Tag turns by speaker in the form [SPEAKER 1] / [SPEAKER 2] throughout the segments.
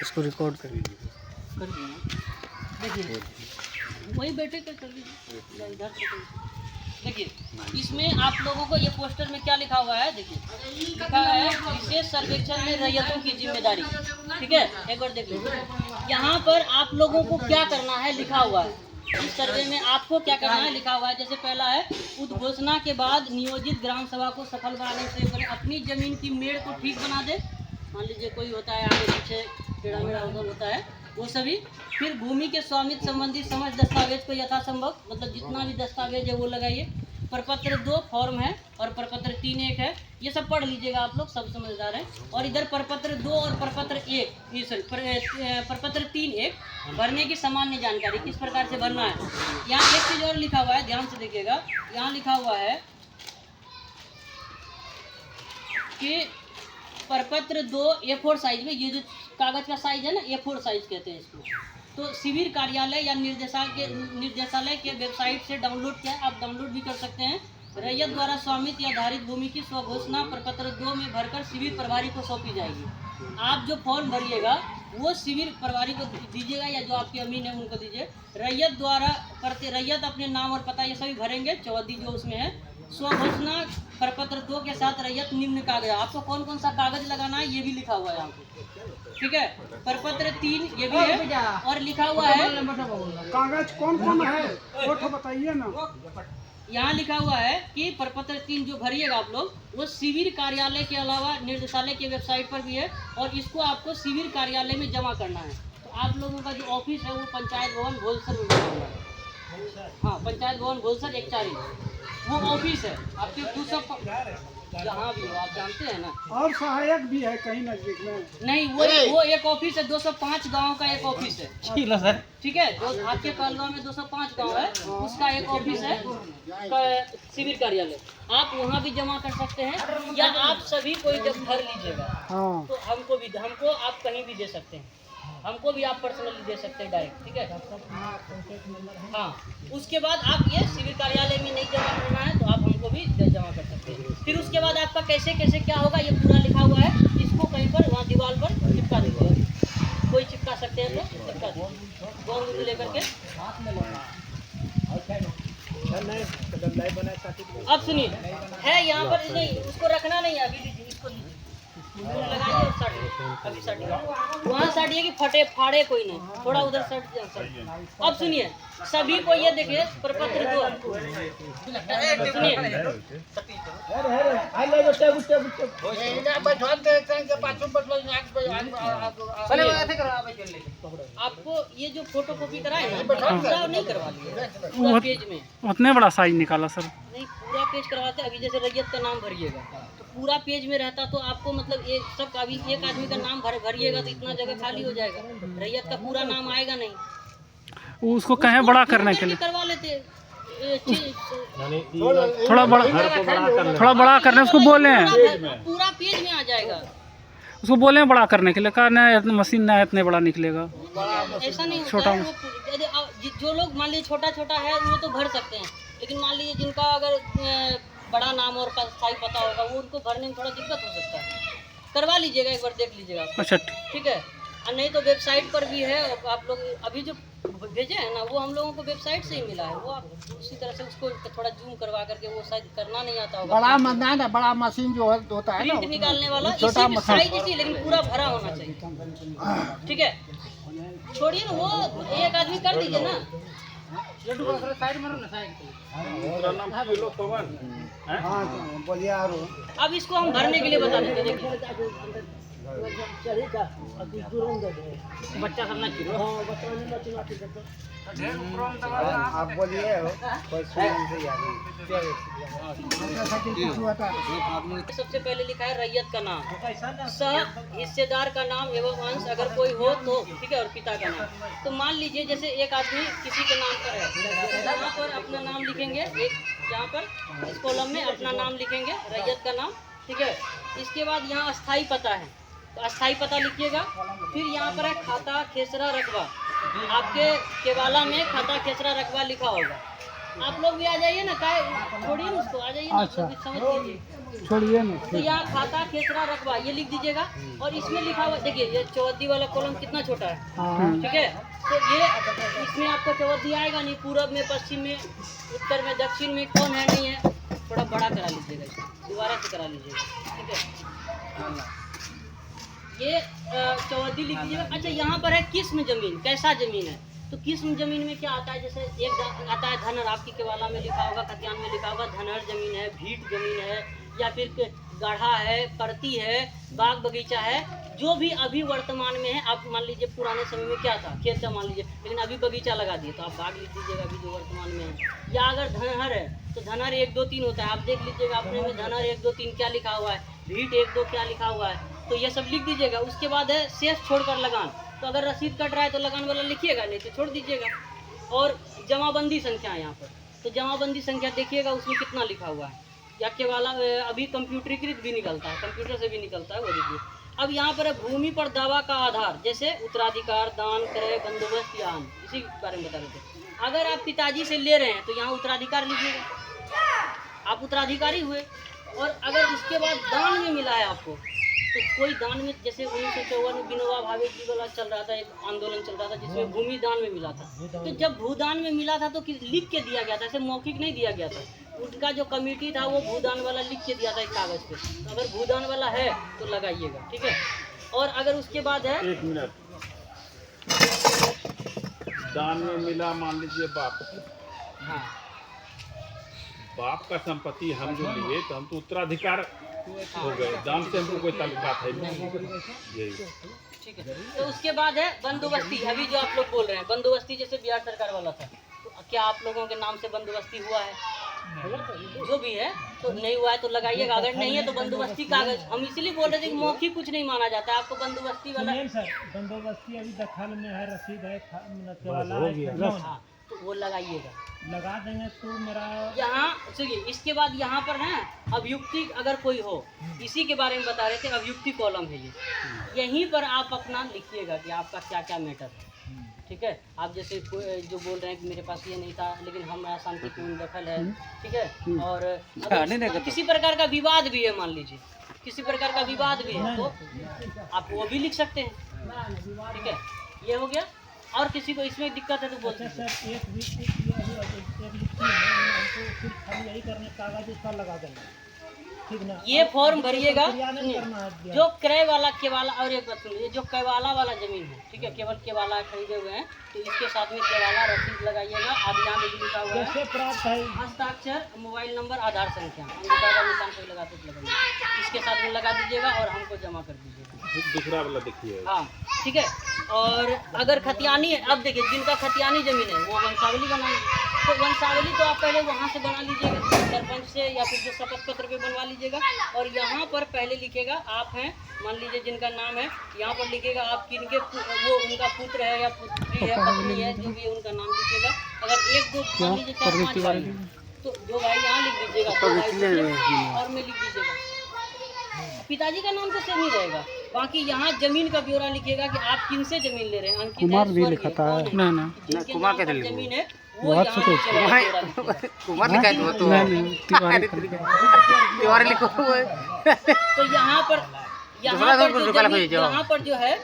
[SPEAKER 1] इसको रिकॉर्ड कर
[SPEAKER 2] देखिए वही बैठे कर दीजिए इधर से देखिए इसमें आप लोगों को ये पोस्टर में क्या लिखा हुआ है। देखिए लिखा है विशेष सर्वेक्षण में रैयतों की जिम्मेदारी। ठीक है, एक बार देख लीजिए यहाँ पर आप लोगों को क्या करना है लिखा हुआ है। इस सर्वे में आपको क्या करना है लिखा हुआ है। जैसे पहला है उद्घोषणा के बाद नियोजित ग्राम सभा को सफल बनाने से पहले अपनी जमीन की मेड़ को ठीक बना दे। मान लीजिए कोई होता है आगे पीछे टेढ़ा मेढ़ा उधर होता है वो सभी। फिर भूमि के स्वामित्व संबंधी समस्त दस्तावेज को यथासंभव मतलब जितना भी दस्तावेज है वो लगाइए। प्रपत्र 2 फॉर्म है और प्रपत्र 3 एक है। ये सब पढ़ लीजिएगा आप लोग, सब समझदार हैं। और इधर प्रपत्र 2 और प्रपत्र 1 ये सॉरी प्रपत्र 3 एक भरने की सामान्य जानकारी किस प्रकार से भरना है। यहाँ एक चीज़ और लिखा हुआ है, ध्यान से देखिएगा। यहाँ लिखा हुआ है कि प्रपत्र 2 A4 साइज में, ये जो कागज का साइज है ना A4 साइज कहते हैं इसको, तो शिविर कार्यालय या निर्देशालय के वेबसाइट से डाउनलोड किया आप डाउनलोड भी कर सकते हैं। रैयत द्वारा स्वामित्व या धारित भूमि की स्वघोषणा प्रपत्र 2 में भरकर शिविर प्रभारी को सौंपी जाएगी। आप जो फॉर्म भरिएगा वो शिविर प्रभारी को दीजिएगा या जो आपके अमीन है उनको दीजिए। रैयत द्वारा रैयत अपने नाम और पता ये सभी भरेंगे, चौहदी जो उसमें है। स्वघोषणा प्रपत्र 2 के साथ रैयत निम्न कागज, आपको कौन कौन सा कागज लगाना है ये भी लिखा हुआ है यहाँ पे। ठीक है, प्रपत्र 3 ये भी है और लिखा हुआ है
[SPEAKER 3] कागज कौन कौन है फोटो बताइए ना।
[SPEAKER 2] यहाँ लिखा हुआ है कि प्रपत्र 3 जो भरिएगा आप लोग वो शिविर कार्यालय के अलावा निर्देशालय के वेबसाइट पर भी है और इसको आपको शिविर कार्यालय में जमा करना है। तो आप लोगों का जो ऑफिस है वो पंचायत भवन भोलसर में बना हुआ है। हाँ, पंचायत भवन भोलसर 140 वो ऑफिस है आपके 200 जहाँ भी हो आप जानते हैं ना।
[SPEAKER 3] और सहायक भी है कहीं नजदीक में?
[SPEAKER 2] नहीं, वो एक ऑफिस है, 205 गांव का एक ऑफिस है। ठीक है, आपके पालगांव में 205 गांव है, उसका एक ऑफिस है शिविर कार्यालय। आप वहाँ भी जमा कर सकते हैं या आप सभी कोई जब भर लीजिएगा तो हमको आप कहीं भी दे सकते हैं। हमको भी आप पर्सनली दे सकते हैं डायरेक्ट। ठीक है, हाँ। उसके बाद आप ये शिविर कार्यालय में नहीं जमा करना है तो आप हमको भी जमा कर सकते हैं। फिर उसके बाद आपका कैसे कैसे क्या होगा ये पूरा लिखा हुआ है। इसको कहीं पर वहाँ दीवार पर चिपका दीजिएगा, कोई चिपका सकते हैं तो चिपका दीजिए गोंद लेकर के। अब सुनिए है यहाँ पर नहीं, उसको रखना नहीं है अभी, इसको लगाइए और साटिए। अभी साटिए, वहाँ साटिए कि फटे फाड़े कोई नहीं, थोड़ा उधर सट जाए। अब सुनिए सभी को ये देखिए प्रपत्र 2 सुनिए आपको ये जो फोटो कॉपी कराए ना पूरा नहीं करवा लिए पूरा पेज में,
[SPEAKER 1] उतने बड़ा साइज निकाला सर?
[SPEAKER 2] नहीं पूरा पेज करवाते। अभी जैसे रैयत का नाम भरिएगा तो पूरा पेज में रहता तो आपको मतलब एक सब अभी एक आदमी का नाम भरिएगा तो इतना जगह खाली हो जाएगा, रैयत का पूरा नाम आएगा नहीं।
[SPEAKER 1] उसको कहें बड़ा करने के लिए
[SPEAKER 2] करवा लेते
[SPEAKER 1] थोड़ा बड़ा करने उसको बोले हैं,
[SPEAKER 2] पूरा पेज में आ जाएगा।
[SPEAKER 1] उसको बोले हैं बड़ा करने के लिए, कहा ना इतना मशीन ना इतने बड़ा निकलेगा।
[SPEAKER 2] ऐसा नहीं
[SPEAKER 1] छोटा
[SPEAKER 2] होता है, जो लोग मान लीजिए छोटा छोटा है वो तो भर सकते हैं, लेकिन मान लीजिए जिनका अगर बड़ा नाम और स्थायी पता होगा वो उनको भरने में थोड़ा दिक्कत हो सकता है। करवा लीजिएगा, एक बार देख लीजिएगा।
[SPEAKER 1] अच्छा
[SPEAKER 2] ठीक है, और नहीं तो वेबसाइट पर भी है। आप लोग अभी जो भेजे हैं ना वो हम लोगों को वेबसाइट से ही मिला है, वो आप उसी तरह से उसको थोड़ा जूम करवा करके, वो शायद करना नहीं आता होगा।
[SPEAKER 4] बड़ा मशीन है, बड़ा मशीन जो होता है ना
[SPEAKER 2] प्रिंट निकालने वाला, इसी साइज इसी लेकिन पूरा भरा होना चाहिए। ठीक है, छोड़िए ना वो एक आदमी कर दीजिए ना।
[SPEAKER 4] बोलिए।
[SPEAKER 2] अब इसको हम भरने के लिए बता देते हैं। देखिए बच्चा करना
[SPEAKER 4] आप बोलिए।
[SPEAKER 2] सबसे पहले लिखा है रैयत का नाम, सह हिस्सेदार का नाम एवं अंश अगर कोई हो तो, ठीक है, और पिता का नाम। तो मान लीजिए जैसे एक आदमी किसी के नाम पर है, यहाँ पर अपना नाम लिखेंगे, एक यहाँ पर इस कॉलम में अपना नाम लिखेंगे, रैयत का नाम। ठीक है, इसके बाद यहाँ अस्थाई पता है तो अस्थाई पता लिखिएगा। फिर यहाँ पर है खाता खेसरा रकबा, आपके केवाला में खाता खेसरा रकबा लिखा होगा। आप लोग भी आ जाइए ना, काय छोड़िए ना उसको, आ जाइए ना, आप लोग भी समझ लीजिए।
[SPEAKER 3] छोड़िए ना।
[SPEAKER 2] तो यहाँ खाता खेसरा रकबा ये लिख दीजिएगा, और इसमें लिखा हुआ देखिए, ये चौहद्दी वाला कॉलम कितना छोटा है,
[SPEAKER 3] हाँ।
[SPEAKER 2] ठीक है। तो ये इसमें आपको चौहद्दी आएगा नहीं, पूरब में, पश्चिम में, उत्तर में, दक्षिण में कौन है नहीं है, थोड़ा बड़ा करा लीजिएगा इसको, दोबारा से करा लीजिएगा, ठीक है। ये चौहद्दी लिख लीजिएगा। अच्छा, यहाँ पर है किस्म जमीन, कैसा जमीन है, तो किस्म जमीन में क्या आता है, जैसे एक आता है धनहर, आपकी केवाला में लिखा होगा, खतियान में लिखा होगा धनहर जमीन है, भीट जमीन है, या फिर गाढ़ा है, परती है, बाग बगीचा है, जो भी अभी वर्तमान में है। आप मान लीजिए पुराने समय में क्या था, खेत का मान लीजिए, लेकिन अभी बगीचा लगा दिए, तो आप बाग लिख दीजिएगा अभी जो वर्तमान में है। या अगर धनहर है तो धनहर 1 2 3 होता है, आप देख लीजिएगा अपने में धनहर 1 2 3 क्या लिखा हुआ है, भीट 1 2 क्या लिखा हुआ है, तो ये सब लिख दीजिएगा। उसके बाद है शेष छोड़कर लगान, तो अगर रसीद कट रहा है तो लगान वाला लिखिएगा, नहीं तो छोड़ दीजिएगा। और जमाबंदी संख्या है यहाँ पर, तो जमाबंदी संख्या देखिएगा उसमें कितना लिखा हुआ है, या केवाला अभी कंप्यूटरीकृत भी निकलता है, कंप्यूटर से भी निकलता है, वो देखिए। अब यहाँ पर है भूमि पर दावा का आधार, जैसे उत्तराधिकार, दान, क्रय, बंदोबस्त, यान, इसी के बारे में बता रहे थे। अगर आप पिताजी से ले रहे हैं तो यहाँ उत्तराधिकार लीजिएगा, आप उत्तराधिकारी हुए। और अगर उसके बाद दान में मिला है आपको, तो कोई दान में, जैसे 1954 में विनोबा भावे जी वाला चल रहा था, एक आंदोलन चल रहा था जिसमें भूमि दान में मिला था, तो जब भूदान में मिला था तो लिख के दिया गया था, ऐसे मौखिक नहीं दिया गया था। उनका जो कमेटी था वो भूदान वाला लिख के दिया था एक कागज पे, तो अगर भूदान वाला है तो लगाइएगा, ठीक है। और अगर उसके बाद है,
[SPEAKER 5] 1 मिनट, दान में मिला, मान लीजिए बाप,
[SPEAKER 2] हाँ,
[SPEAKER 5] बाप का संपत्ति हम जो लिए तो हम तो उत्तराधिकार हो गए, दान से हमको कोई ताल्लुकात है यही।
[SPEAKER 2] ठीक है। तो उसके बाद है बंदोबस्ती, अभी जो आप लोग बोल रहे हैं बंदोबस्ती, जैसे बिहार सरकार वाला था, तो क्या आप लोगों के नाम से बंदोबस्ती हुआ है? जो भी है तो नहीं हुआ है तो लगाइएगा, अगर नहीं है तो बंदोबस्ती कागज, हम इसलिए बोल रहे थे कि मौखिक कुछ नहीं माना जाता है, आपको बंदोबस्ती वाला
[SPEAKER 6] सर बंदोबस्ती अभी दखल में है, रसीद है,
[SPEAKER 2] हाँ, तो वो लगाइएगा,
[SPEAKER 6] लगा देंगे तो मेरा
[SPEAKER 2] यहाँ सुनिए। इसके बाद यहाँ पर है अभियुक्ति, अगर कोई हो, इसी के बारे में बता रहे थे, अभियुक्ति कॉलम है ये, यहीं पर आप अपना लिखिएगा कि आपका क्या क्या मैटर है, ठीक है। आप जैसे जो बोल रहे हैं कि मेरे पास ये नहीं था लेकिन हमारा शांतिपूर्ण दखल है, ठीक है। और अगर किसी प्रकार का विवाद भी है, मान लीजिए किसी प्रकार का विवाद भी है, तो आप वो भी लिख सकते हैं, ठीक है। ये हो गया। और किसी को इसमें दिक्कत है तो बोलते हैं।
[SPEAKER 6] सर एक लिखती है, हमको सिर्फ खाली यही करने, कागज उसका लगा देना, ठीक ना।
[SPEAKER 2] ये फॉर्म भरिएगा,
[SPEAKER 6] करना है
[SPEAKER 2] जो क्रय वाला केवाला, और एक बात सुनिए, जो केवाला वाला जमीन है, ठीक है, केवल केवाला खरीदे हुए हैं, तो इसके साथ में केवाला रसीद लगाइएगा। अब यहाँ में भी लिखा हुआ है
[SPEAKER 6] कैसे प्राप्त है,
[SPEAKER 2] हस्ताक्षर, मोबाइल नंबर, आधार संख्या, अंगूठा का निशान कोई लगाते तो लगाइए, इसके साथ में लगा दीजिएगा और हमको जमा कर दीजिएगा।
[SPEAKER 5] दूसरा वाला देखिए,
[SPEAKER 2] हाँ, ठीक है। और अगर खतियानी है, अब देखिए जिनका खतियानी जमीन है वो वंशावली बनाएंगे, तो वंशावली तो आप पहले वहाँ से बना लीजिएगा, सरपंच से या फिर जो शपथ पत्र पे बनवा लीजिएगा। और यहाँ पर पहले लिखेगा आप हैं, मान लीजिए जिनका नाम है, यहाँ पर लिखेगा आप किनके वो उनका पुत्र है या पुत्री है, पत्नी है, जो भी है उनका नाम लिखिएगा। अगर 1 2 मान लीजिए 4 5 भाई हैं, तो जो भाई यहाँ लिख दीजिएगा, और में लिख दीजिएगा। पिताजी का नाम तो सेम ही रहेगा, बाकी यहाँ जमीन का ब्यौरा लिखिएगा कि आप किन से जमीन ले रहे हैं। अंकित
[SPEAKER 3] कुमार
[SPEAKER 2] है,
[SPEAKER 3] भी
[SPEAKER 2] स्वर्ग
[SPEAKER 3] लिखा
[SPEAKER 2] है,
[SPEAKER 3] था,
[SPEAKER 2] कौन है?
[SPEAKER 1] नहीं नहीं
[SPEAKER 2] जिनके नाम पर जमीन है वो
[SPEAKER 3] बहुत
[SPEAKER 2] यहाँ
[SPEAKER 3] छोटे
[SPEAKER 2] नीचे वाला ब्यौरा लिखिएगा।
[SPEAKER 4] कुमार लिखा है तो
[SPEAKER 3] नहीं तिवारी
[SPEAKER 4] त्योहार लिखो हुआ है।
[SPEAKER 2] तो यहाँ पर यहाँ पर जो है,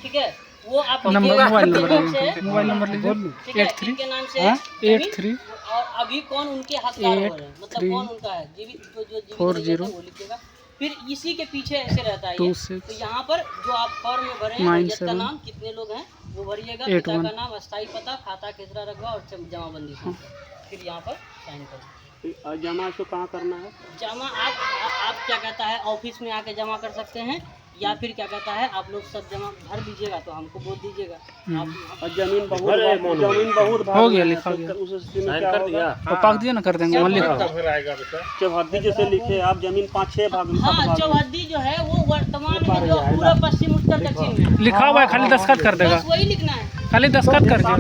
[SPEAKER 2] ठीक है, वो आप
[SPEAKER 3] नंबर
[SPEAKER 2] लिखिएगा
[SPEAKER 3] मोबाइल
[SPEAKER 2] इनके नाम
[SPEAKER 3] नंबर
[SPEAKER 2] से,
[SPEAKER 3] मोबाइल नंबर लीजिए,
[SPEAKER 2] ठीक है,
[SPEAKER 3] 83
[SPEAKER 2] इनके नाम से
[SPEAKER 3] हाँ,
[SPEAKER 2] जमीन,
[SPEAKER 3] 83
[SPEAKER 2] और अभी कौन उनके हकदार हो रहे हैं, मतलब कौन उनका है, जो जीवित
[SPEAKER 3] 40
[SPEAKER 2] रहेगा वो लिखिएगा। फिर इसी के पीछे ऐसे रहता है ये,
[SPEAKER 3] 26
[SPEAKER 2] तो यहाँ पर जो आप फॉर्म में भरे हैं,
[SPEAKER 3] 97
[SPEAKER 2] रजत का नाम, कितने लोग हैं वो भरिएगा, पिता
[SPEAKER 3] 81
[SPEAKER 2] का नाम, अस्थायी पता, खाता खेसरा रकबा और जमाबंदी संख्या, फिर यहाँ पर साइन करें।
[SPEAKER 1] जमा इसको कहाँ करना है?
[SPEAKER 2] जमा आप क्या कहता है ऑफिस में आके जमा कर सकते हैं, या फिर क्या कहता है आप लोग सब जमा भर दीजिएगा तो हमको बोल दीजिएगा। आप
[SPEAKER 1] जमीन बहुत
[SPEAKER 3] हो गया, लिखा गया,
[SPEAKER 1] उस स्थिति में क्या होगा?
[SPEAKER 3] तो पाक दिया ना, कर देंगे वहाँ लिखा।
[SPEAKER 5] फिर आएगा बेटा,
[SPEAKER 1] चौहद्दी जैसे लिखे आप, जमीन 5-6 भाग,
[SPEAKER 2] हाँ, चौहद्दी जो है वो वर्तमान में जो पूरा पश्चिम उत्तर दक्षिण में है।
[SPEAKER 3] लिखा हुआ है, खाली दस्तखत कर देगा,
[SPEAKER 2] बस वही लिखना है।
[SPEAKER 3] खाली दस्तखत कर दिया।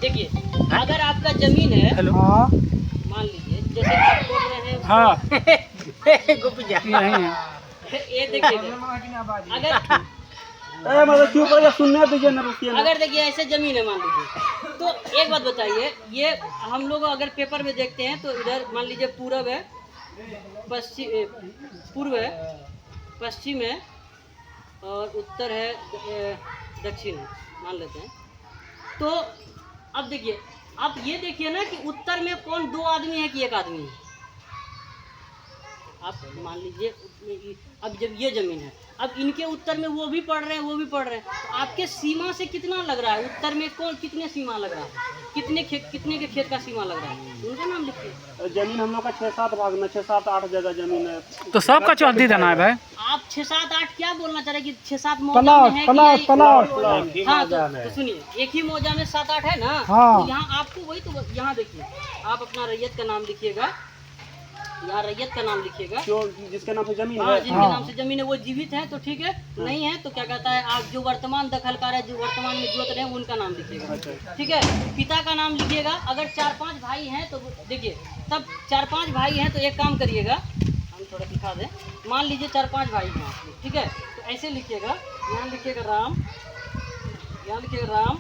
[SPEAKER 2] देखिए अगर आपका जमीन है,
[SPEAKER 3] हेलो,
[SPEAKER 2] मान लीजिए जैसे आप बोल रहे हैं,
[SPEAKER 3] हाँ यही है।
[SPEAKER 2] ये देखिए अगर
[SPEAKER 3] सुनने दीजिए ना, रुकिए ना।
[SPEAKER 2] अगर देखिए ऐसे जमीन है मान लीजिए, तो एक बात बताइए, ये हम लोग अगर पेपर में देखते हैं तो इधर मान लीजिए पूरब है, पूर्व है, पश्चिम है और उत्तर है, दक्षिण है मान लेते हैं। तो अब देखिए, आप ये देखिए ना कि उत्तर में कौन, 2 आदमी है कि 1 आदमी है। आप मान लीजिए अब जब ये जमीन है, अब इनके उत्तर में वो भी पढ़ रहे हैं, वो भी पढ़ रहे हैं, तो आपके सीमा से कितना लग रहा है, उत्तर में कौन कितने सीमा लग रहा है, कितने के खेत का सीमा लग रहा है, उनका नाम लिखिए।
[SPEAKER 3] जमीन हम लोग का 6-7 भाग में 6-7-8 जगह जमीन है।
[SPEAKER 1] तो सबका चौहद्दी देना है भाई।
[SPEAKER 2] आप 6-7-8 क्या बोलना चाह रहे हैं कि 6-7 मौजा में है कि हाँ, तो सुनिए, एक ही मौजा में 7-8 है ना। तो यहाँ आपको वही, तो यहाँ देखिए, आप अपना रैयत का नाम लिखिएगा, यहाँ रैयत का नाम लिखिएगा,
[SPEAKER 3] जिसके नाम से जमीन
[SPEAKER 2] हाँ,
[SPEAKER 3] है,
[SPEAKER 2] जिनके नाम से जमीन है वो जीवित है तो ठीक है, नहीं है तो क्या कहता है, आप जो वर्तमान दखलकार है, जो वर्तमान में जोत रहे हैं, उनका नाम लिखिएगा, ठीक है। पिता का नाम लिखिएगा। अगर 4-5 भाई हैं तो देखिए, तब 4-5 भाई हैं तो एक काम करिएगा, हम थोड़ा दिखा दें, मान लीजिए 4-5 भाई हैं, ठीक है, तो ऐसे लिखिएगा, यहाँ लिखिएगा राम, यहाँ लिखिएगा राम,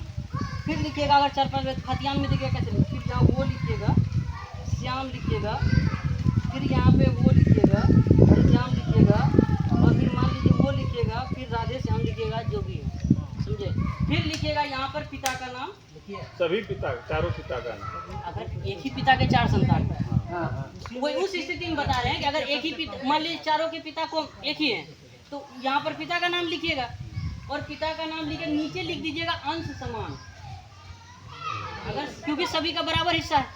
[SPEAKER 2] फिर लिखिएगा अगर 4-5 खतियान में देखिएगा कैसे, फिर यहाँ वो लिखिएगा, श्याम लिखिएगा, फिर यहाँ पे वो लिखिएगा, श्याम लिखिएगा, और फिर मान लीजिए वो लिखिएगा, फिर राधे श्याम लिखिएगा, जो भी है, समझे। फिर लिखिएगा यहाँ पर पिता का नाम,
[SPEAKER 5] सभी पिता, चारों पिता का नाम।
[SPEAKER 2] अगर एक ही पिता के 4 संतान हैं, वही उस स्थिति में बता रहे हैं कि अगर एक ही पिता, मान लीजिए चारों के पिता को एक ही है, तो यहाँ पर पिता का नाम लिखिएगा, और पिता का नाम लिखे नीचे लिख दीजिएगा अंश समान, अगर क्योंकि सभी का बराबर हिस्सा है।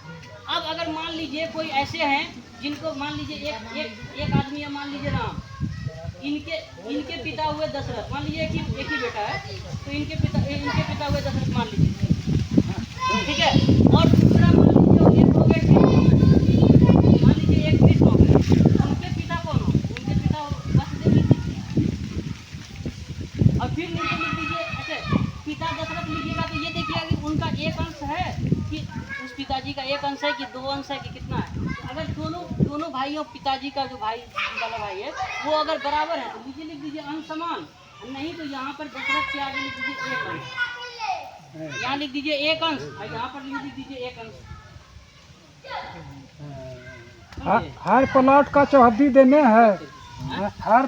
[SPEAKER 2] अब अगर मान लीजिए कोई ऐसे हैं जिनको मान लीजिए एक आदमी है, मान लीजिए राम, इनके पिता हुए दशरथ, मान लीजिए एक ही बेटा है, तो इनके पिता हुए दशरथ मान लीजिए, ठीक है। और दूसरा मान लीजिए एक हो गए, मान लीजिए एक कृष्ण हो गए, उनके पिता कौन हो, उनके पिता वसुदेव लिख दीजिए, और फिर नीचे लिख दीजिए, अच्छा पिता दशरथ लिखिएगा तो ये देखिएगा कि उनका एक अंश है कि उस पिताजी का एक अंश है कि 2 अंश है कि कितना है। तो अगर दोनों भाइयों, पिताजी का जो भाई वाला भाई है वो अगर बराबर है तो नीचे लिख दीजिए अंश समान, नहीं तो यहाँ पर दशरथ के आगे लिख दीजिए 1 अंश, यहाँ लिख दीजिए 1 अंश, और यहाँ पर लिख दीजिए 1 अंश।
[SPEAKER 3] हर प्लॉट का चौहद्दी देने हैं, हर